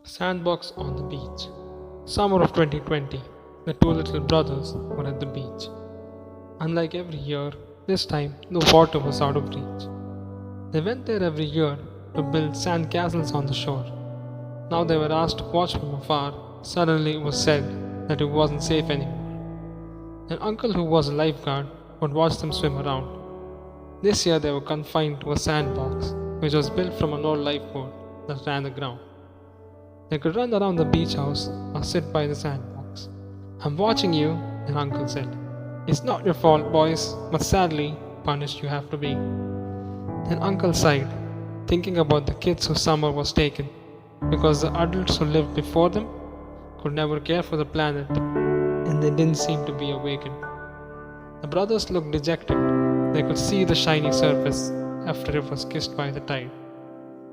Sandbox on the beach. Summer of 2020. The two little brothers were at the beach. Unlike every year, this time the water was out of reach. They went there every year to build sand castles on the shore. Now they were asked to watch from afar. Suddenly it was said that it wasn't safe anymore. An uncle who was a lifeguard would watch them swim around. This year they were confined to a sandbox, which was built from an old lifeboat that ran the ground. They could run around the beach house or sit by the sandbox. "I'm watching you," their uncle said. "It's not your fault, boys, but sadly, punished you have to be." Then uncle sighed, thinking about the kids whose summer was taken, because the adults who lived before them could never care for the planet, and they didn't seem to be awakened. The brothers looked dejected. They could see the shiny surface after it was kissed by the tide.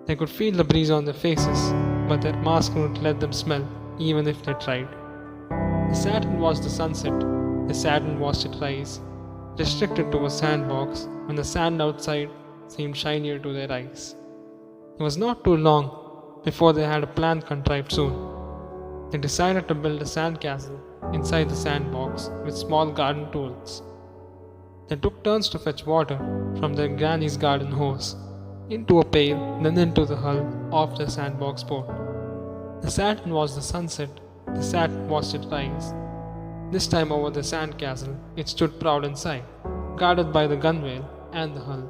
They could feel the breeze on their faces, but their masks wouldn't let them smell, even if they tried. They sat and watched the sunset. They sat and watched it rise, restricted to a sandbox when the sand outside seemed shinier to their eyes. It was not too long before they had a plan contrived soon. They decided to build a sandcastle inside the sandbox with small garden tools. They took turns to fetch water from their granny's garden hose into a pail, then into the hull of the sandbox boat. They sat and watched the sunset. They sat and watched it rise. This time over the sandcastle, it stood proud inside, guarded by the gunwale and the hull,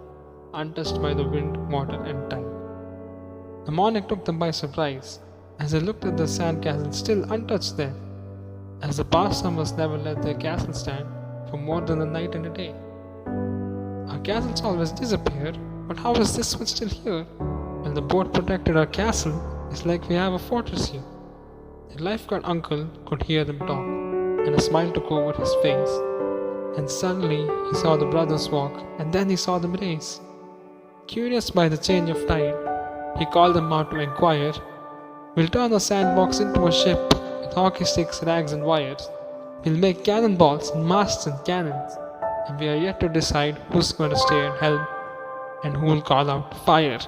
untouched by the wind, water, and tide. The morning took them by surprise as they looked at the sandcastle still untouched there, as the past summers never let their castle stand for more than a night and a day. "Our castles always disappear, but how is this one still here? When the boat protected our castle, it's like we have a fortress here." The lifeguard uncle could hear them talk, and a smile took over his face. And suddenly he saw the brothers walk, and then he saw them race. Curious by the change of tide, he called them out to inquire, "We'll turn the sandbox into a ship with hockey sticks, rags, and wires. We'll make cannonballs and masts and cannons, and we are yet to decide who's going to stay and help and who will call out fire."